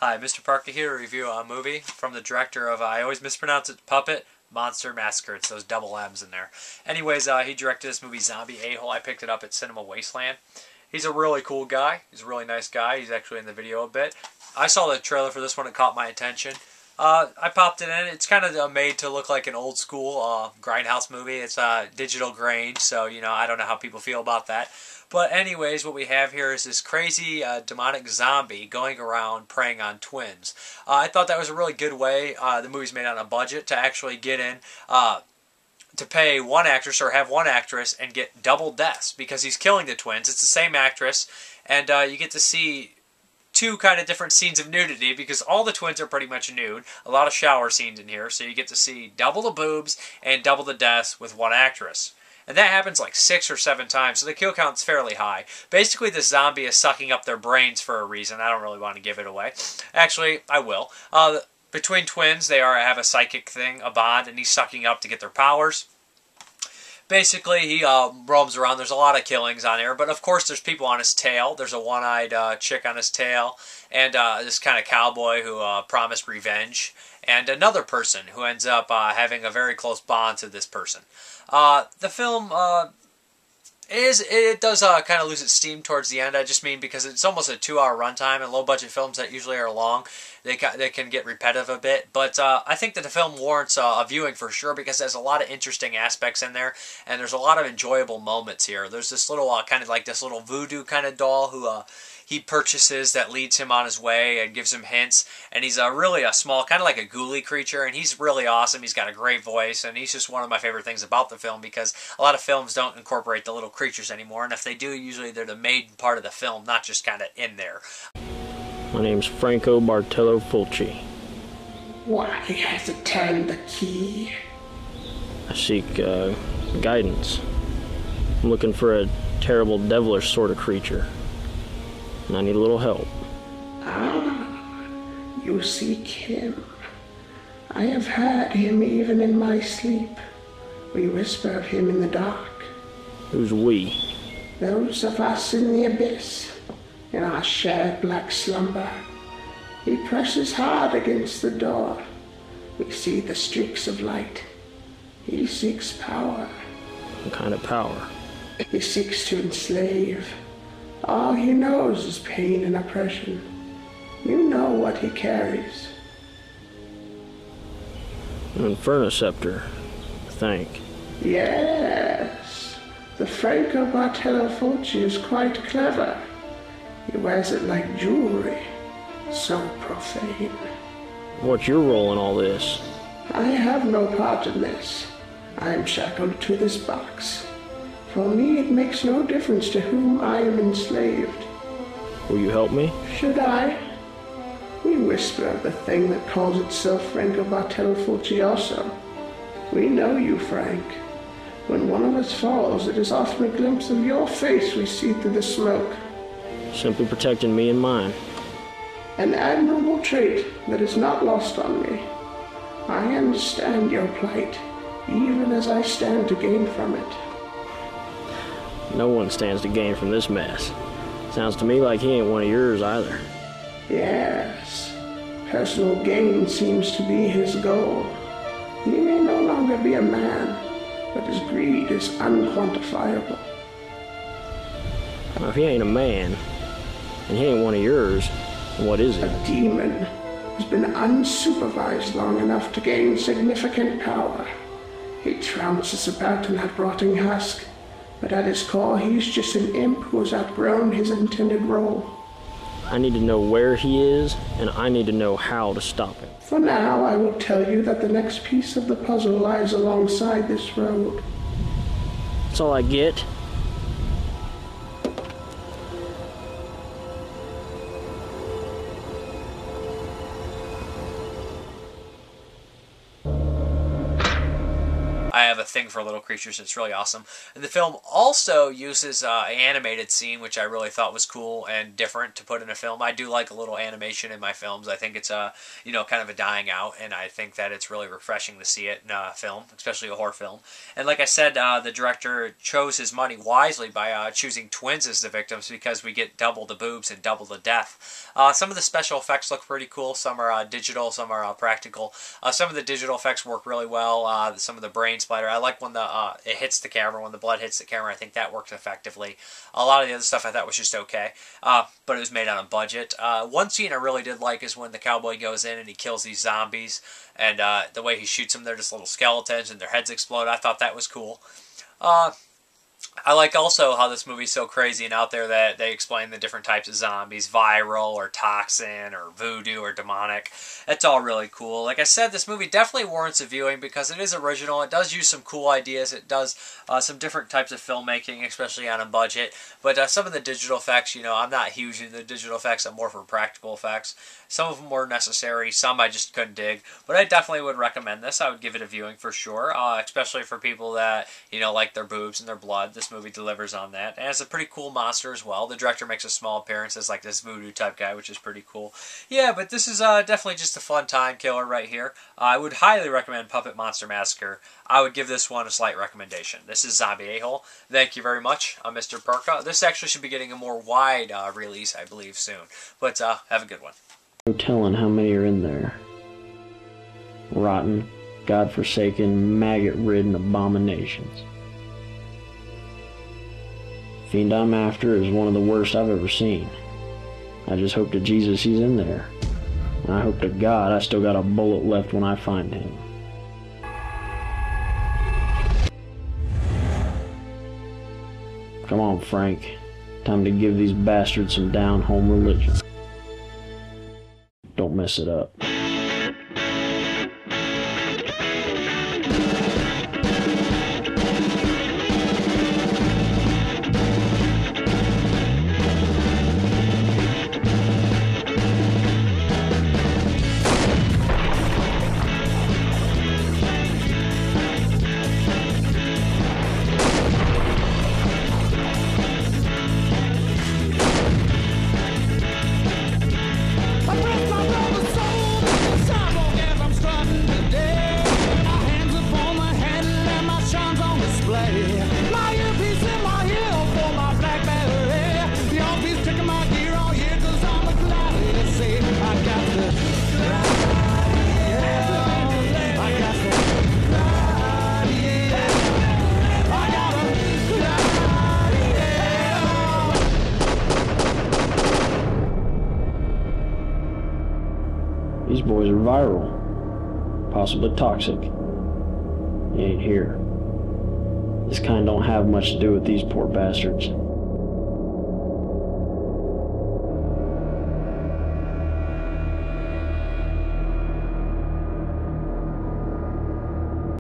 Hi, Mrparka here to review a movie from the director of, I always mispronounce it, Puppet, Monster Massacre. It's those double M's in there. Anyways, he directed this movie, Zombie A-Hole. I picked it up at Cinema Wasteland. He's a really cool guy. He's a really nice guy. He's actually in the video a bit. I saw the trailer for this one. It caught my attention. I popped it in. It's kind of made to look like an old school grindhouse movie. It's digital grain, so, you know, I don't know how people feel about that. But anyways, what we have here is this crazy demonic zombie going around preying on twins. I thought that was a really good way. The movie's made on a budget to actually get in to pay one actress or have one actress and get double deaths because he's killing the twins. It's the same actress, and you get to see two kind of different scenes of nudity because all the twins are pretty much nude. A lot of shower scenes in here, so you get to see double the boobs and double the deaths with one actress. And that happens like 6 or 7 times, so the kill count's fairly high. Basically, the zombie is sucking up their brains for a reason. I don't really want to give it away. Actually, I will. Between twins, they have a psychic thing, a bond, and he's sucking up to get their powers. Basically, he roams around. There's a lot of killings on here, but of course there's people on his tail. There's a one-eyed chick on his tail, and this kind of cowboy who promised revenge, and another person who ends up having a very close bond to this person. The film does kind of lose its steam towards the end. I just mean because it's almost a 2-hour runtime, and low-budget films that usually are long, they can get repetitive a bit. But I think that the film warrants a viewing for sure because there's a lot of interesting aspects in there, and there's a lot of enjoyable moments here. There's this little kind of like this little voodoo kind of doll who he purchases that leads him on his way and gives him hints. And he's really a small, kind of like a ghouly creature, and he's really awesome. He's got a great voice, and he's just one of my favorite things about the film because a lot of films don't incorporate the little creatures anymore, and if they do, usually they're the main part of the film, not just kind of in there. My name's Franco Bartello Fulci. Why has it turned the key? I seek guidance. I'm looking for a terrible, devilish sort of creature, and I need a little help. Ah, you seek him. I have heard him even in my sleep. We whisper of him in the dark. Who's we? Those of us in the abyss, in our shared black slumber. He presses hard against the door. We see the streaks of light. He seeks power. What kind of power? He seeks to enslave. All he knows is pain and oppression. You know what he carries. An Inferno scepter, I think. Yes. The Franco Bartello Fulci is quite clever. He wears it like jewelry. So profane. What's your role in all this? I have no part in this. I am shackled to this box. For me, it makes no difference to whom I am enslaved. Will you help me? Should I? We whisper of the thing that calls itself Franco Bartello Fulci also. We know you, Frank. When one of us falls, it is often a glimpse of your face we see through the smoke. Simply protecting me and mine. An admirable trait that is not lost on me. I understand your plight, even as I stand to gain from it. No one stands to gain from this mess. Sounds to me like he ain't one of yours either. Yes, personal gain seems to be his goal. He may no longer be a man, but his greed is unquantifiable. Now, if he ain't a man, and he ain't one of yours, what is he? A demon who's been unsupervised long enough to gain significant power. He trounces about in that rotting husk, but at his core he's just an imp who has outgrown his intended role. I need to know where he is, and I need to know how to stop him. For now, I will tell you that the next piece of the puzzle lies alongside this road. That's all I get. I I have a thing for little creatures. It's really awesome. And the film also uses an animated scene, which I really thought was cool and different to put in a film. I do like a little animation in my films. I think it's kind of a dying out, and I think that it's really refreshing to see it in a film, especially a horror film. And like I said, the director chose his money wisely by choosing twins as the victims, because we get double the boobs and double the death. Some of the special effects look pretty cool. Some are digital, some are practical. Some of the digital effects work really well. Some of the brain splatter. I like when it hits the camera, when the blood hits the camera. I think that works effectively. A lot of the other stuff I thought was just okay, but it was made on a budget. One scene I really did like is when the cowboy goes in and he kills these zombies, and the way he shoots them, they're just little skeletons and their heads explode. I thought that was cool. I like also how this movie's so crazy and out there that they explain the different types of zombies, viral or toxin or voodoo or demonic. It's all really cool. Like I said, this movie definitely warrants a viewing because it is original. It does use some cool ideas. It does some different types of filmmaking, especially on a budget. But some of the digital effects, I'm not huge into the digital effects. I'm more for practical effects. Some of them were necessary. Some I just couldn't dig. But I definitely would recommend this. I would give it a viewing for sure, especially for people that, like their boobs and their blood. This movie delivers on that. And it's a pretty cool monster as well. The director makes a small appearance as like this voodoo type guy, which is pretty cool. Yeah, but this is definitely just a fun time killer right here. I would highly recommend Puppet Monster Massacre. I would give this one a slight recommendation. This is Zombie A-Hole. Thank you very much. I'm Mrparka. This actually should be getting a more wide release, I believe, soon. But have a good one. No telling how many are in there. Rotten, godforsaken, maggot-ridden abominations. Fiend I'm after is one of the worst I've ever seen. I just hope to Jesus he's in there. And I hope to God I still got a bullet left when I find him. Come on, Frank. Time to give these bastards some down-home religion. Don't mess it up. These boys are viral, possibly toxic. He ain't here. This kind don't have much to do with these poor bastards.